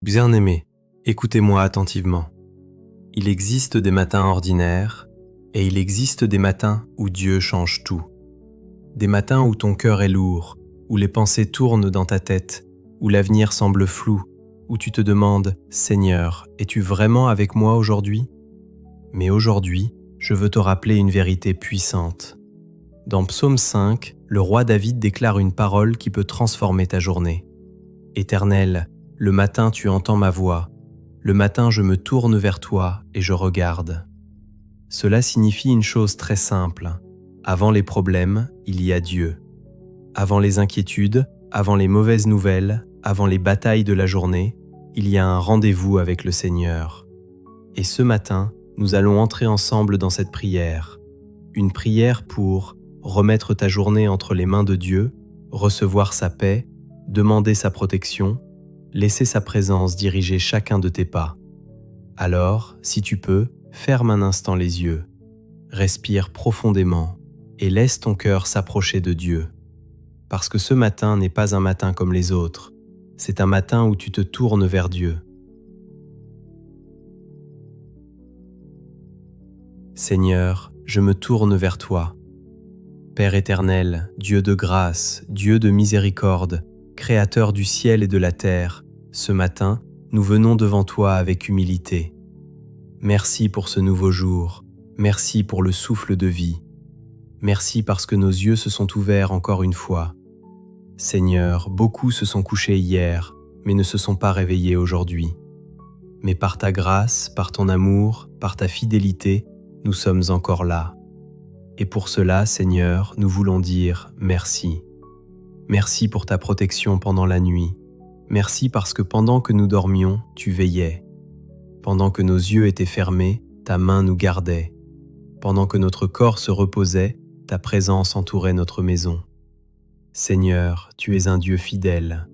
Bien-aimés, écoutez-moi attentivement. Il existe des matins ordinaires et il existe des matins où Dieu change tout. Des matins où ton cœur est lourd, où les pensées tournent dans ta tête, où l'avenir semble flou, où tu te demandes « Seigneur, es-tu vraiment avec moi aujourd'hui ?» Mais aujourd'hui, je veux te rappeler une vérité puissante. Dans Psaume 5, le roi David déclare une parole qui peut transformer ta journée. « Éternel, le matin tu entends ma voix, le matin je me tourne vers toi et je regarde. » Cela signifie une chose très simple. Avant les problèmes, il y a Dieu. Avant les inquiétudes, avant les mauvaises nouvelles, avant les batailles de la journée, il y a un rendez-vous avec le Seigneur. Et ce matin, nous allons entrer ensemble dans cette prière. Une prière pour remettre ta journée entre les mains de Dieu, recevoir sa paix, demander sa protection, laisser sa présence diriger chacun de tes pas. Alors, si tu peux, ferme un instant les yeux, respire profondément et laisse ton cœur s'approcher de Dieu. Parce que ce matin n'est pas un matin comme les autres, c'est un matin où tu te tournes vers Dieu. Seigneur, je me tourne vers toi. Père éternel, Dieu de grâce, Dieu de miséricorde, Créateur du ciel et de la terre, ce matin, nous venons devant toi avec humilité. Merci pour ce nouveau jour, merci pour le souffle de vie. Merci parce que nos yeux se sont ouverts encore une fois. Seigneur, beaucoup se sont couchés hier, mais ne se sont pas réveillés aujourd'hui. Mais par ta grâce, par ton amour, par ta fidélité, nous sommes encore là. Et pour cela, Seigneur, nous voulons dire merci. Merci pour ta protection pendant la nuit. Merci parce que pendant que nous dormions, tu veillais. Pendant que nos yeux étaient fermés, ta main nous gardait. Pendant que notre corps se reposait, ta présence entourait notre maison. Seigneur, tu es un Dieu fidèle.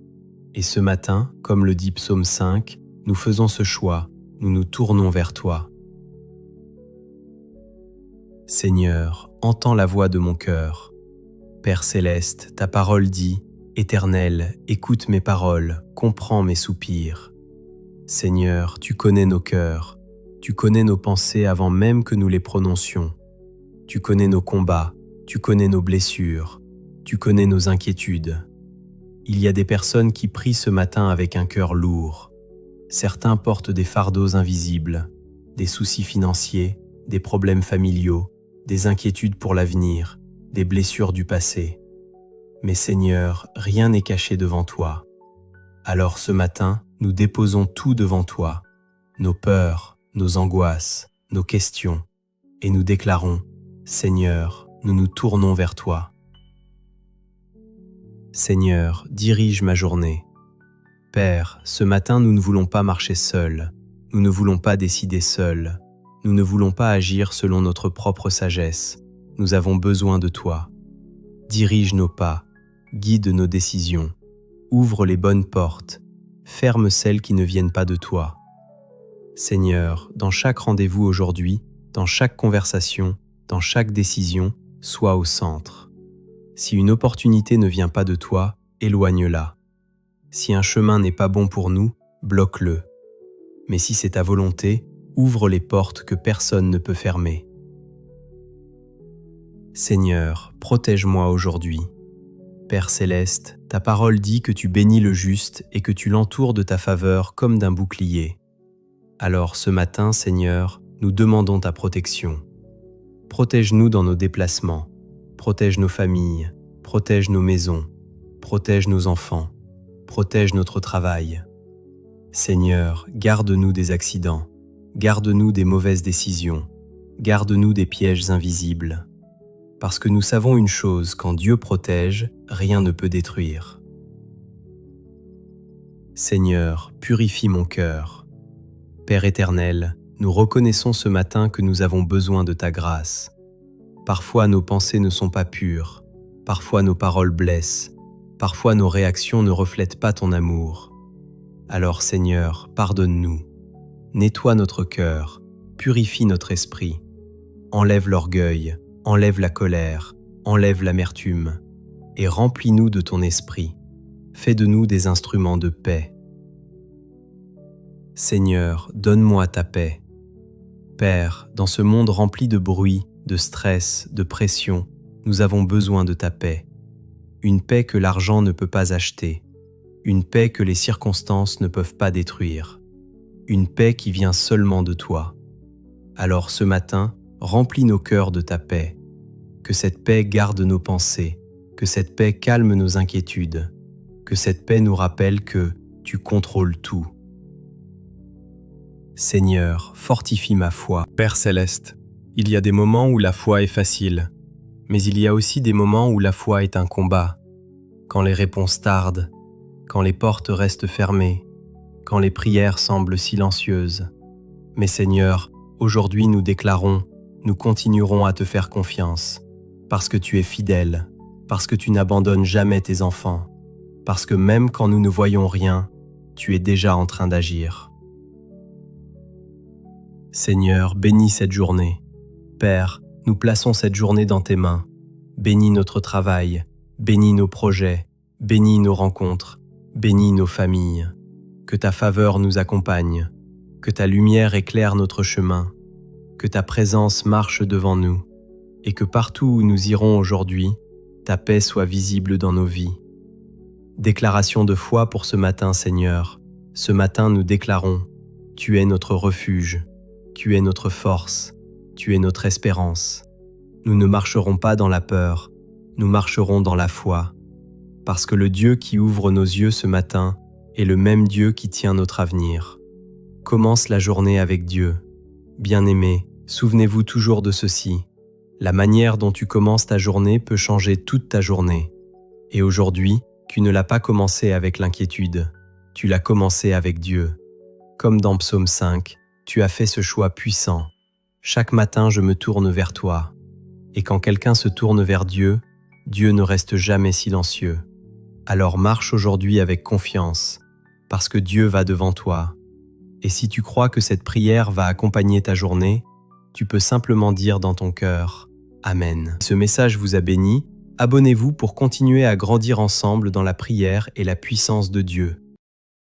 Et ce matin, comme le dit Psaume 5, nous faisons ce choix, nous nous tournons vers toi. Seigneur, entends la voix de mon cœur. Père céleste, ta parole dit « Éternel, écoute mes paroles, comprends mes soupirs. » Seigneur, tu connais nos cœurs, tu connais nos pensées avant même que nous les prononcions. Tu connais nos combats, tu connais nos blessures, tu connais nos inquiétudes. Il y a des personnes qui prient ce matin avec un cœur lourd. Certains portent des fardeaux invisibles, des soucis financiers, des problèmes familiaux, des inquiétudes pour l'avenir, des blessures du passé. Mais Seigneur, rien n'est caché devant toi. Alors ce matin, nous déposons tout devant toi, nos peurs, nos angoisses, nos questions, et nous déclarons, Seigneur, nous nous tournons vers toi. Seigneur, dirige ma journée. Père, ce matin nous ne voulons pas marcher seuls, nous ne voulons pas décider seuls, nous ne voulons pas agir selon notre propre sagesse, nous avons besoin de toi. Dirige nos pas, guide nos décisions, ouvre les bonnes portes, ferme celles qui ne viennent pas de toi. Seigneur, dans chaque rendez-vous aujourd'hui, dans chaque conversation, dans chaque décision, sois au centre. Si une opportunité ne vient pas de toi, éloigne-la. Si un chemin n'est pas bon pour nous, bloque-le. Mais si c'est ta volonté, ouvre les portes que personne ne peut fermer. Seigneur, protège-moi aujourd'hui. Père céleste, ta parole dit que tu bénis le juste et que tu l'entoures de ta faveur comme d'un bouclier. Alors ce matin, Seigneur, nous demandons ta protection. Protège-nous dans nos déplacements, protège nos familles, protège nos maisons, protège nos enfants, protège notre travail. Seigneur, garde-nous des accidents, garde-nous des mauvaises décisions, garde-nous des pièges invisibles. Parce que nous savons une chose, quand Dieu protège, rien ne peut détruire. Seigneur, purifie mon cœur. Père éternel, nous reconnaissons ce matin que nous avons besoin de ta grâce. Parfois nos pensées ne sont pas pures, parfois nos paroles blessent, parfois nos réactions ne reflètent pas ton amour. Alors Seigneur, pardonne-nous. Nettoie notre cœur, purifie notre esprit, enlève l'orgueil, enlève la colère, enlève l'amertume, et remplis-nous de ton esprit. Fais de nous des instruments de paix. Seigneur, donne-moi ta paix. Père, dans ce monde rempli de bruit, de stress, de pression, nous avons besoin de ta paix. Une paix que l'argent ne peut pas acheter. Une paix que les circonstances ne peuvent pas détruire. Une paix qui vient seulement de toi. Alors ce matin, remplis nos cœurs de ta paix. Que cette paix garde nos pensées, que cette paix calme nos inquiétudes, que cette paix nous rappelle que tu contrôles tout. Seigneur, fortifie ma foi. Père céleste, il y a des moments où la foi est facile, mais il y a aussi des moments où la foi est un combat, quand les réponses tardent, quand les portes restent fermées, quand les prières semblent silencieuses. Mais Seigneur, aujourd'hui nous déclarons, nous continuerons à te faire confiance, parce que tu es fidèle, parce que tu n'abandonnes jamais tes enfants, parce que même quand nous ne voyons rien, tu es déjà en train d'agir. Seigneur, bénis cette journée. Père, nous plaçons cette journée dans tes mains. Bénis notre travail, bénis nos projets, bénis nos rencontres, bénis nos familles. Que ta faveur nous accompagne, que ta lumière éclaire notre chemin, que ta présence marche devant nous, et que partout où nous irons aujourd'hui, ta paix soit visible dans nos vies. Déclaration de foi pour ce matin, Seigneur. Ce matin, nous déclarons, tu es notre refuge. Tu es notre force, tu es notre espérance. Nous ne marcherons pas dans la peur, nous marcherons dans la foi, parce que le Dieu qui ouvre nos yeux ce matin est le même Dieu qui tient notre avenir. Commence la journée avec Dieu. Bien-aimés, souvenez-vous toujours de ceci. La manière dont tu commences ta journée peut changer toute ta journée. Et aujourd'hui, tu ne l'as pas commencé avec l'inquiétude, tu l'as commencé avec Dieu. Comme dans Psaume 5, tu as fait ce choix puissant. Chaque matin, je me tourne vers toi. Et quand quelqu'un se tourne vers Dieu, Dieu ne reste jamais silencieux. Alors marche aujourd'hui avec confiance, parce que Dieu va devant toi. Et si tu crois que cette prière va accompagner ta journée, tu peux simplement dire dans ton cœur « Amen ». Ce message vous a béni. Abonnez-vous pour continuer à grandir ensemble dans la prière et la puissance de Dieu.